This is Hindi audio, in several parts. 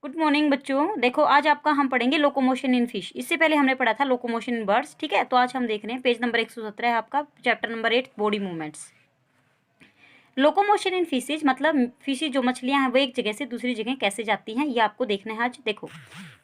गुड मॉर्निंग बच्चों। देखो आज आपका हम पढ़ेंगे लोकोमोशन इन फिश। इससे पहले हमने पढ़ा था लोकोमोशन इन बर्ड्स। ठीक है, तो आज हम देख रहे हैं पेज नंबर 117 है आपका, chapter number 8 body movements. Locomotion इन फिशेज मतलब फिशेज जो मछलियां हैं वो एक जगह से दूसरी जगह कैसे जाती हैं, ये आपको देखना है आज। देखो,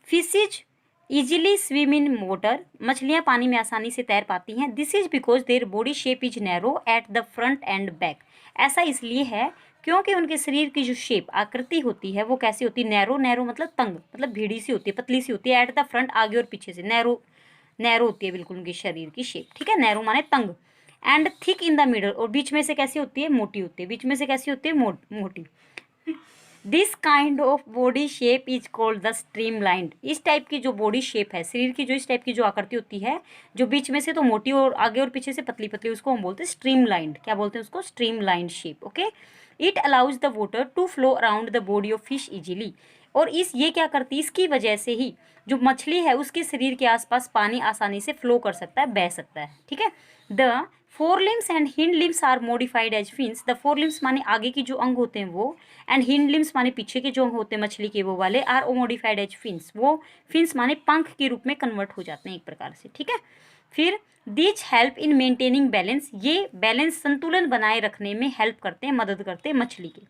fishes easily swim in water, मछलियां पानी में आसानी से तैर पाती हैं। This is because their body shape is narrow at the front end back. ऐसा इसलिए है क्योंकि उनके शरीर की जो शेप आकृति होती है वो कैसी होती है, नैरो। नैरो मतलब तंग, मतलब भीड़ी सी होती है, पतली सी होती है। एट द फ्रंट आगे और पीछे से नैरो, नैरो होती है बिल्कुल उनकी शरीर की शेप। ठीक है, नैरो माने तंग। And thick in the middle, और बीच में से कैसी होती है, मोटी होती है। बीच में से कैसी होती है, मोटी। This kind of body shape is called the stream lined. इस टाइप की जो बॉडी शेप है शरीर की, जो इस टाइप की जो आकृति होती है, जो बीच में से तो मोटी और आगे और पीछे से पतली पतली, उसको हम बोलते हैं स्ट्रीम लाइंड। क्या बोलते हैं उसको, streamlined shape. Okay, it allows the water to flow around the body of fish easily. और ये क्या करती है, इसकी वजह से ही जो मछली है उसके शरीर के आसपास पानी आसानी से फ्लो कर सकता है, बह सकता है। ठीक है, the fore limbs and hind limbs are modified as fins. The fore limbs माने आगे की जो अंग होते हैं वो, एंड हिंड लिम्स माने पीछे के जो अंग होते हैं मछली के वो वाले, आर मॉडिफाइड एज फिन्स। वो फिन्स माने पंख के रूप में कन्वर्ट हो जाते हैं एक प्रकार से। ठीक है, फिर these help in maintaining balance, ये बैलेंस संतुलन बनाए रखने में हेल्प करते हैं, मदद करते हैं मछली की।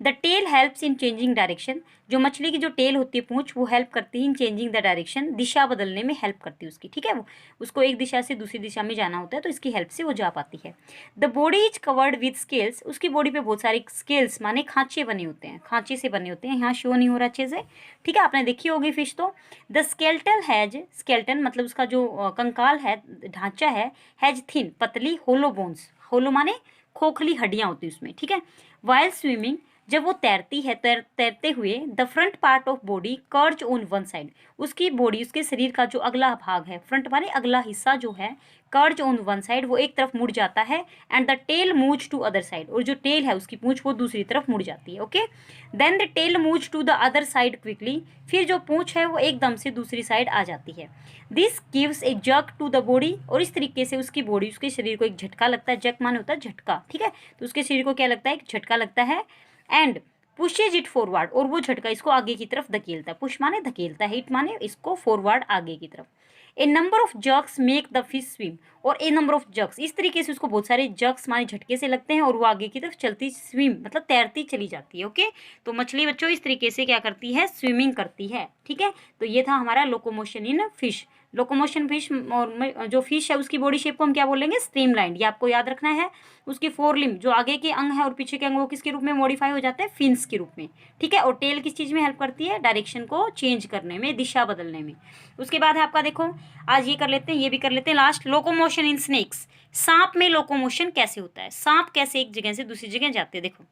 The tail helps in changing direction, जो मछली की जो टेल होती है पूंछ, वो हेल्प करती है इन चेंजिंग द डायरेक्शन, दिशा बदलने में हेल्प करती है उसकी। ठीक है, वो उसको एक दिशा से दूसरी दिशा में जाना होता है तो इसकी हेल्प से वो जा पाती है। The body is covered with scales, उसकी बॉडी पे बहुत सारी स्केल्स माने खांचे बने होते हैं, खांचे से बने होते हैं। यहाँ शो नहीं हो रहा अच्छे से। ठीक है, आपने देखी होगी फिश तो। द स्केल्टल हैज, स्केल्टन मतलब उसका जो कंकाल है, ढांचा हैज थिन पतली, होलो बोन्स, होलो माने खोखली हड्डियां होती है उसमें। ठीक है, वाइल स्विमिंग, जब वो तैरती है, तैरते हुए the front part of body कर्ज ऑन वन साइड, उसकी बॉडी, उसके शरीर का जो अगला भाग है, फ्रंट माने अगला हिस्सा जो है, कर्ज ऑन वन साइड, वो एक तरफ मुड़ जाता है। And the tail moves to other side, और जो टेल है उसकी पूंछ वो दूसरी तरफ मुड़ जाती है। Okay, then the tail moves to the other side quickly, फिर जो पूंछ है वो एकदम से दूसरी साइड आ जाती है। This gives a jerk to the body, और इस तरीके से उसकी बॉडी, उसके शरीर को एक झटका लगता है। जग माने होता है झटका। ठीक है, तो उसके शरीर को क्या लगता है, एक झटका लगता है। एंड पुशेज इट फॉरवर्ड, और वो झटका इसको आगे की तरफ धकेलता है। पुश माने धकेलता है, हिट माने इसको फॉरवर्ड आगे की तरफ। A number of jugs make the fish swim, और ए नंबर ऑफ जग्स, इस तरीके से उसको बहुत सारे जग्स माने झटके से लगते हैं और वो आगे की तरफ चलती, स्विम मतलब तैरती चली जाती है। ओके, तो मछली बच्चों इस तरीके से क्या करती है, स्विमिंग करती है। ठीक है, तो ये था हमारा locomotion in fish. Locomotion fish, और जो फिश है उसकी बॉडी शेप को हम क्या बोलेंगे, स्ट्रीमलाइंड। ये आपको याद रखना है। उसकी फोर लिम्ब, जो आगे के अंग है और पीछे के अंग, वो किसके रूप में मॉडिफाई हो जाते हैं, फिन्स के रूप में। ठीक है, और टेल किस चीज में हेल्प करती है, डायरेक्शन को चेंज करने में, दिशा बदलने में। उसके बाद है आपका, देखो आज ये कर लेते हैं, ये भी कर लेते हैं लास्ट, लोकोमोशन इन स्नेक्स। सांप में लोकोमोशन कैसे होता है, सांप कैसे एक जगह से दूसरी जगह जाते हैं। देखो,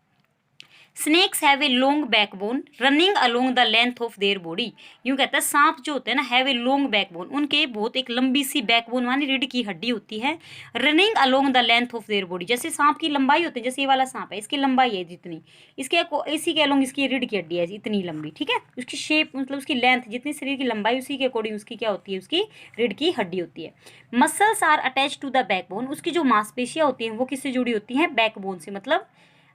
snakes have a long backbone running along the length of their body. यूं कहता है सांप जो होते हैं ना, हैव ए लॉन्ग बैकबोन, उनके बहुत एक लंबी सी बैकबोन मानी रीढ़ की हड्डी होती है। Running along the length of their body, जैसे सांप की लंबाई होती है, जैसे ये वाला सांप है, इसकी लंबाई है जितनी, इसके इसी के अलोंग इसकी रीढ़ की हड्डी है इतनी लंबी। ठीक है, उसकी शेप मतलब उसकी लेंथ जितनी शरीर की लंबाई, उसी के अकॉर्डिंग उसकी क्या होती है, उसकी रीढ़ की हड्डी होती है। Muscles are attach to the backbone, उसकी जो मांसपेशियां होती हैं वो किससे जुड़ी होती हैं, बैकबोन से, मतलब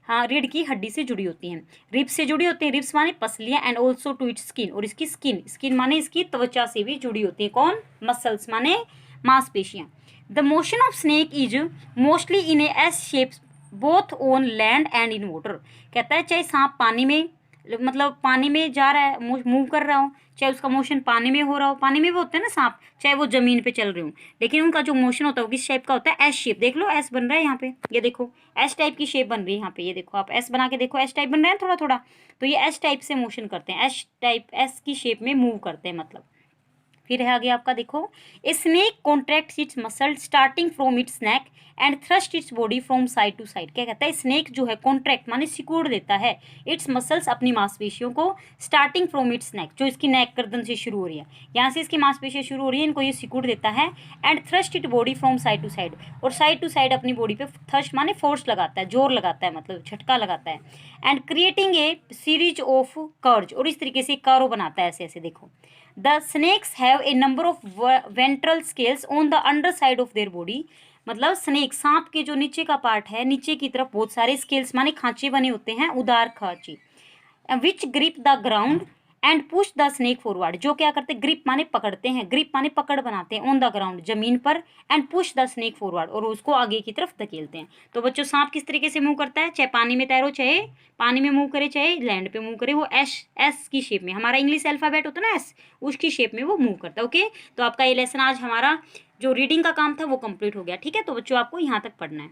हाँ रीढ़ की हड्डी से जुड़ी होती हैं। रिब्स से जुड़ी होती हैं, रिब्स माने पसलियां, and also to its skin, और इसकी स्किन, स्किन माने इसकी त्वचा से भी जुड़ी होती है। कौन, मसल्स माने मांसपेशियां। The motion of snake is mostly in A S shape both on land and in water. कहता है चाहे सांप पानी में, मतलब पानी में जा रहा है, मूव कर रहा हो, चाहे उसका मोशन पानी में हो रहा हो, पानी में भी होते हैं ना सांप, चाहे वो जमीन पे चल रहे हो, लेकिन उनका जो मोशन होता है वो किस शेप का होता है, एस शेप। देख लो एस बन रहा है यहाँ पे, ये देखो एस टाइप की शेप बन रही है यहाँ पे, ये देखो आप एस बना के देखो, एस टाइप बन रहा है थोड़ा थोड़ा, तो ये एस टाइप से मोशन करते हैं, एस टाइप, एस की शेप में मूव करते हैं मतलब। फिर है आगे आपका, देखो a snake contracts its muscle starting from its neck and thrust its body from side to side. क्या कहता है, स्नेक जो है कॉन्ट्रैक्ट माने सिकुड़ देता है, इट्स मसल्स अपनी मांसपेशियों को, स्टार्टिंग फ्रॉम इट्स नेक, जो इसकी नेक गर्दन से शुरू हो रही है, यहाँ से इसकी मांसपेशियां शुरू हो रही है, इनको ये सिकुड़ देता है। And thrust it body from side to side, और साइड टू साइड अपनी बॉडी पे थ्रस्ट माने फोर्स लगाता है, जोर लगाता है, मतलब झटका लगाता है। And creating a series of curves, और इस तरीके से कर्व बनाता है ऐसे ऐसे। देखो, The snakes have a number of ventral scales on the underside of their body, मतलब स्नेक, सांप के जो नीचे का पार्ट है, नीचे की तरफ बहुत सारे स्केल्स माने खांचे बने होते हैं, उदार खांचे, which grip the ground and push the snake forward, जो क्या करते हैं, ग्रिप माने पकड़ते हैं, ग्रिप माने पकड़ बनाते हैं, ऑन द ग्राउंड, जमीन पर, and push the snake forward, और उसको आगे की तरफ धकेलते हैं। तो बच्चों सांप किस तरीके से मूव करता है, चाहे पानी में तैरो, चाहे पानी में मूव करे, चाहे लैंड पे मूव करे, वो एस की शेप में, हमारा इंग्लिश अल्फाबेट होता है ना एस, उसकी शेप में वो मूव करता है। ओके, तो आपका ये लेसन आज हमारा जो रीडिंग का काम था वो कंप्लीट हो गया। ठीक है, तो बच्चों आपको यहाँ तक पढ़ना है।